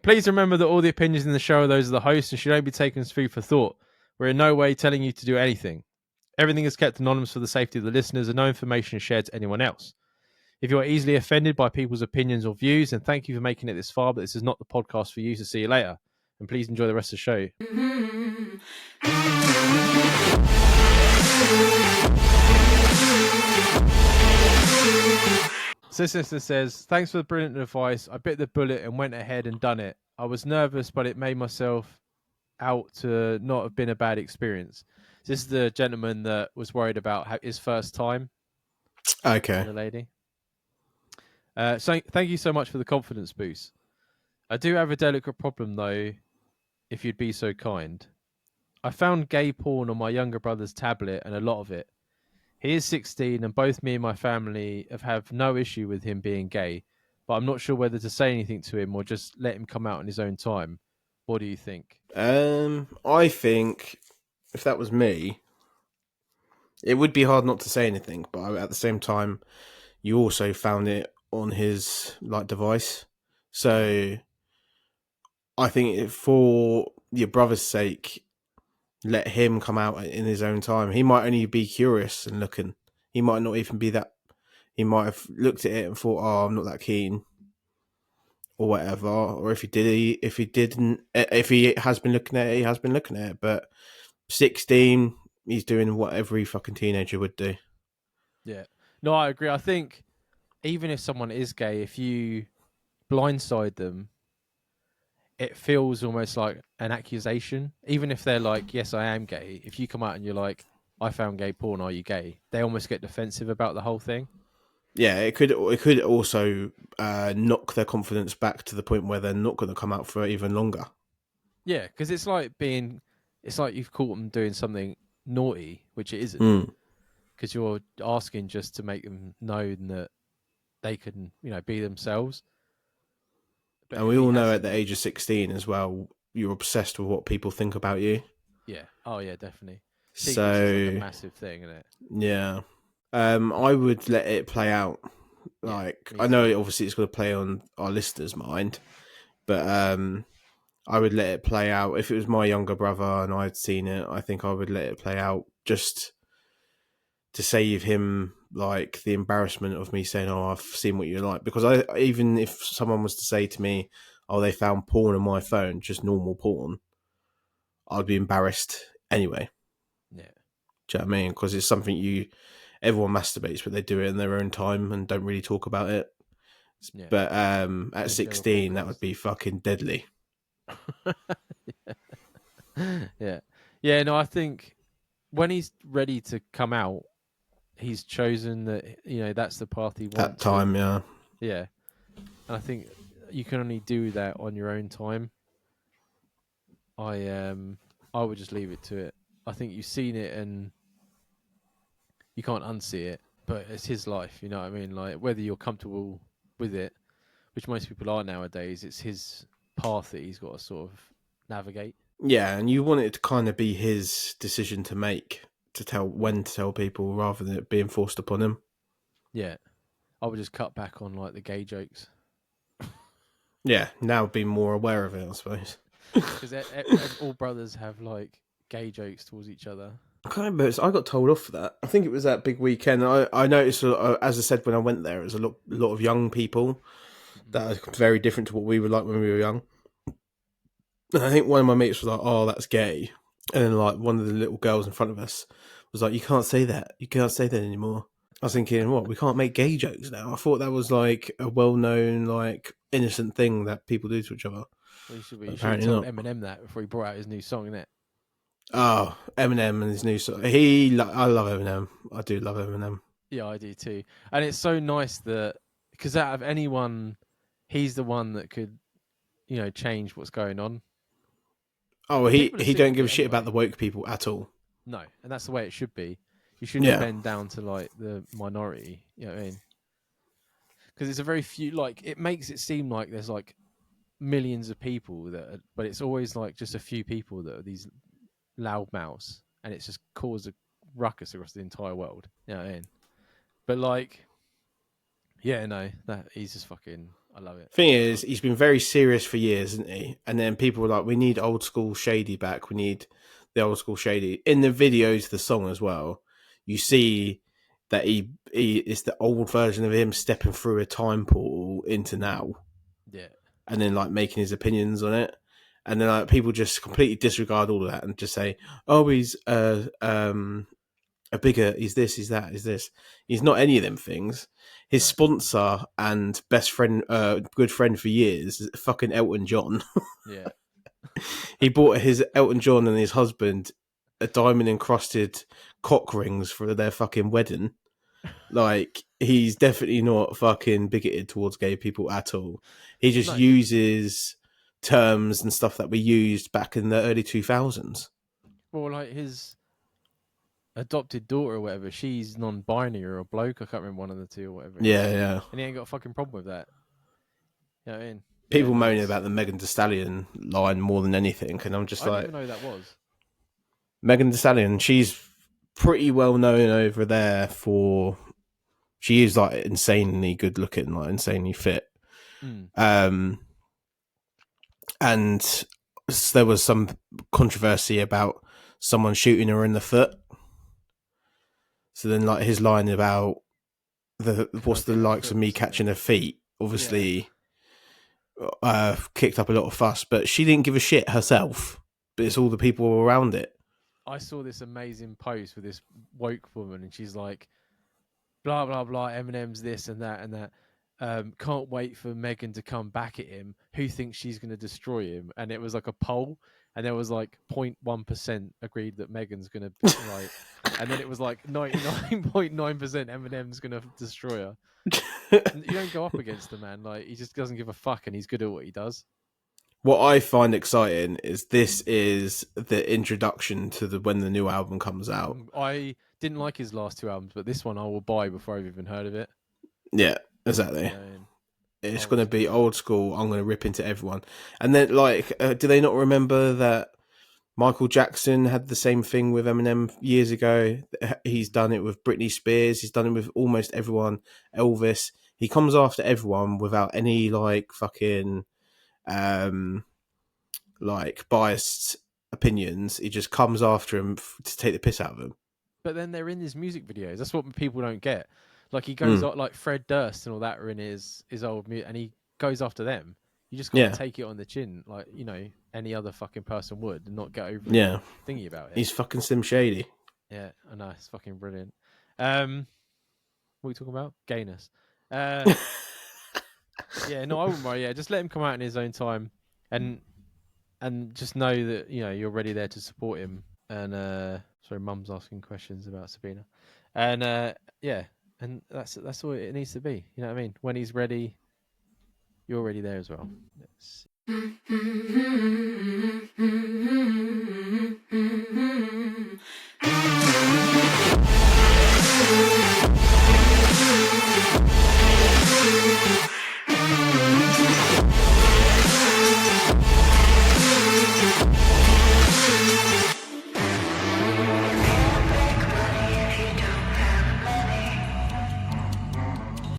Please remember that all the opinions in the show are those of the host and should only be taken as food for thought. We're in no way telling you to do anything. Everything is kept anonymous for the safety of the listeners and no information is shared to anyone else. If you are easily offended by people's opinions or views, then thank you for making it this far, but this is not the podcast for you, so see you later. And please enjoy the rest of the show. Sister says, thanks for the brilliant advice. I bit the bullet and went ahead and done it. I was nervous, but it made myself out to not have been a bad experience. This is the gentleman that was worried about his first time. Okay. The lady. So thank you so much for the confidence boost. I do have a delicate problem, though, if you'd be so kind. I found gay porn on my younger brother's tablet and a lot of it. He is 16 and both me and my family have no issue with him being gay, but I'm not sure whether to say anything to him or just let him come out in his own time. What do you think? I think if that was me, it would be hard not to say anything, but at the same time, you also found it on his device. So I think for your brother's sake, let him come out in his own time. He might only be curious and looking. He might not even be that. He might have looked at it and thought, "Oh, I'm not that keen," or whatever. Or if he has been looking at it, he has been looking at it. But 16, he's doing what every fucking teenager would do. Yeah. No, I agree. I think even if someone is gay, if you blindside them, it feels almost like an accusation. Even if they're like, yes, I am gay. If you come out and you're like, I found gay porn, are you gay? They almost get defensive about the whole thing. Yeah, it could also knock their confidence back to the point where they're not going to come out for even longer. Yeah, because it's like you've caught them doing something naughty, which it isn't. Because you're asking just to make them know that they can, be themselves. But and we all know at the age of 16 as well, you're obsessed with what people think about you. Yeah. Oh, yeah, definitely. So is like a massive thing, isn't it? Yeah. I would let it play out. I know obviously it's going to play on our listeners' mind, but I would let it play out. If it was my younger brother and I'd seen it, I think I would let it play out just to save him the embarrassment of me saying, "Oh, I've seen what you like." Because even if someone was to say to me, "Oh, they found porn on my phone, just normal porn," I'd be embarrassed anyway. Yeah. Do you know what I mean? Because it's something everyone masturbates, but they do it in their own time and don't really talk about it. Yeah. But at 16, that would be fucking deadly. Yeah. Yeah, no, I think when he's ready to come out, he's chosen that, that's the path he wants. That time, yeah. Yeah. And I think you can only do that on your own time. I would just leave it to it. I think you've seen it and you can't unsee it, but it's his life, you know what I mean? Like, whether you're comfortable with it, which most people are nowadays, it's his path that he's got to sort of navigate. Yeah, and you want it to kind of be his decision to make, to tell when to tell people rather than it being forced upon him. Yeah. I would just cut back on the gay jokes. Yeah, now be more aware of it, I suppose. Because all brothers have gay jokes towards each other. I can't remember. I got told off for that. I think it was that big weekend. I noticed, as I said when I went there, it was a lot of young people that are very different to what we were like when we were young. And I think one of my mates was like, "Oh, that's gay," and then one of the little girls in front of us was like, "You can't say that. You can't say that anymore." I was thinking, what? We can't make gay jokes now? I thought that was a well-known, innocent thing that people do to each other. Well, you should have told Eminem that before he brought out his new song, innit? Oh, Eminem and his new song. I love Eminem. I do love Eminem. Yeah, I do too. And it's so nice that, because out of anyone, he's the one that could, change what's going on. Oh, he don't give a shit about the woke people at all. No, and that's the way it should be. You shouldn't bend down to the minority. You know what I mean? Because it's a very few. It makes it seem like there's millions of people but it's always just a few people that are these loudmouths, and it's just caused a ruckus across the entire world. You know what I mean? But yeah, no, that he's just fucking I love it. Thing is, he's been very serious for years, isn't he? And then people were like, "We need old school Shady back. We need the old school Shady." In the videos, the song as well, you see that he it's the old version of him stepping through a time portal into now, Yeah. and then like making his opinions on it. And then like people just completely disregard all of that and just say, "Oh, he's a bigger, he's this, he's that, he's this." He's not any of them things. His No. sponsor and best friend, good friend for years, is fucking Elton John. Yeah. He bought his Elton John and his husband a diamond encrusted cock rings for their fucking wedding. Like, he's definitely not fucking bigoted towards gay people at all. He just No. uses terms and stuff that we used back in the early 2000s. Well, like his adopted daughter or whatever, she's non-binary or a bloke. I can't remember one of the two or whatever. Yeah, yeah. And he ain't got a fucking problem with that. You know what I mean? People Yeah, no, moaning it's- about the Megan Thee Stallion line more than anything, and I'm just I didn't like, even know who that was. Megan Thee Stallion, she's pretty well known over there for. She is like insanely good looking, like insanely fit. Mm. And there was some controversy about someone shooting her in the foot. So then, like his line about what's the Fucking her likes of foot me or something. catching her feet, obviously, kicked up a lot of fuss. But she didn't give a shit herself. But it's all the people around it. I saw this amazing post with this woke woman, and she's like, blah blah blah, Eminem's this and that and that. Can't wait for Megan to come back at him. Who thinks she's going to destroy him? And it was like a poll, and there was like 0.1% agreed that Megan's going to like, and then it was like 99.9% Eminem's going to destroy her. And you don't go up against the man, like he just doesn't give a fuck, and he's good at what he does. What I find exciting is this is the introduction to when the new album comes out. I didn't like his last two albums, but this one I will buy before I've even heard of it. Yeah, exactly. And It's old going to be school. old school. I'm going to rip into everyone. And then, like, do they not remember that Michael Jackson had the same thing with Eminem years ago? He's done it with Britney Spears. He's done it with almost everyone. Elvis. He comes after everyone without any, like, fucking, like, biased opinions. He just comes after him to take the piss out of them. But then they're in his music videos. That's what people don't get. Like he goes up, like Fred Durst and all that are in his old music, and he goes after them. You just got to take it on the chin, like any other fucking person would, and not get over thingy about it. He's fucking Slim Shady. Yeah, I know, it's fucking brilliant. What are we talking about? Gayness. Yeah, no, I wouldn't worry. Yeah, just let him come out in his own time, and just know that you're ready there to support him. And sorry, Mum's asking questions about Sabina, and yeah, and that's all it needs to be. You know what I mean? When he's ready, you're ready there as well. Let's see.